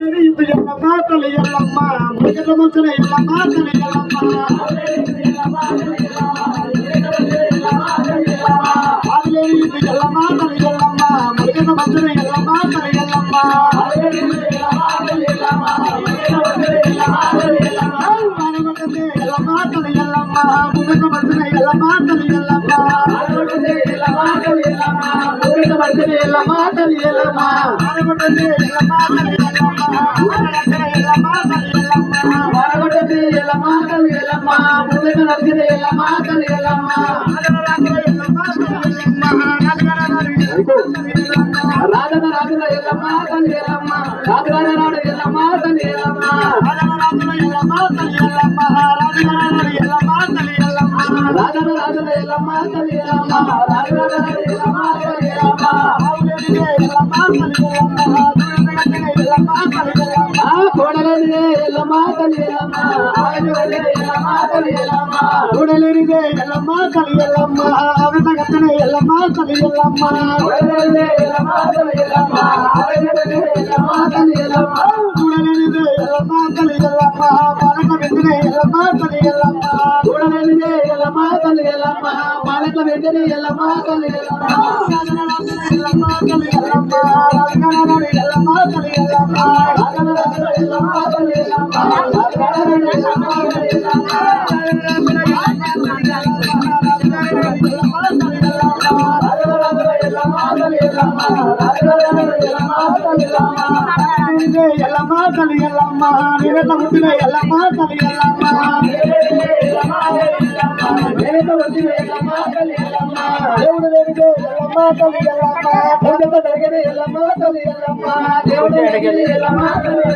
ఎల్లమ్మ తల్లి ఎల్లమ్మ మురిగట మంచిన ఎల్లమ్మ తల్లి ఎల్లమ్మ ఆదిలేని ఎల్లమ్మ తల్లి ఎల్లమ్మ మురిగట మంచిన ఎల్లమ్మ తల్లి ఎల్లమ్మ ఎల్లమ్మ తల్లి ఎల్లమ్మ మురిగట మంచిన ఎల్లమ్మ తల్లి ఎల్లమ్మ ఎల్లమ్మ తల్లి ఎల్లమ్మ రాజన రాజుల ఎల్లమ్మ తల్లి ఎల్లమ్మ రాజుల రాడు ఎల్లమ్మ తల్లి ఎల్లమ్మ రాజన ఎల్లమ్మ తల్లి ఎల్లమ్మ రాజుల ఎల్లమ్మ తల్లి ఎల్లమ్మ రాజన రాజుల ఎల్లమ్మ తల్లి ఎల్లమ్మ రాజుల ఎల్లమ్మ తల్లి ఎల్లమ్మ ఎల్లమ్మ తల్లి ఎల్లమ్మ కోడలేనిదే ఎల్లమ్మ తల్లి ఎల్లమ్మ ఆవిడలేనిదే ఎల్లమ్మ తల్లి ఎల్లమ్మ కోడలేనిదే ఎల్లమ్మ తల్లి ఎల్లమ్మ ఆవిడగత్తనే ఎల్లమ్మ తల్లి ఎల్లమ్మ కోడలేనిదే ఎల్లమ్మ తల్లి ఎల్లమ్మ ఆవిడలేనిదే ఎల్లమ్మ తల్లి ఎల్లమ్మ కోడలేనిదే ఎల్లమ్మ తల్లి ఎల్లమ్మ పాలక వెంటనే ఎల్లమ్మ తల్లి ఎల్లమ్మ కోడలేనిదే ఎల్లమ్మ తల్లి ఎల్లమ్మ పాలక వెంటనే ఎల్లమ్మ తల్లి ఎల్లమ్మ ఎల్లమ్మ తల్లి ఎల్లమ్మ రాజగారి ఎల్లమ్మ తల్లి ఎల్లమ్మ ఎల్లమ్మ తల్లి ఎల్లమ్మ నేనట పుట్టిన ఎల్లమ్మ తల్లి ఎల్లమ్మ నేనట పుట్టిన ఎల్లమ్మ తల్లి ఎల్లమ్మ దేవుడు లేనిదే ఎల్లమ్మ తల్లి ఎల్లమ్మ దేవుడు జరిగిన ఎల్లమ్మ తల్లి ఎల్లమ్మ దేవుడు ఎల్లమ్మ తల్లి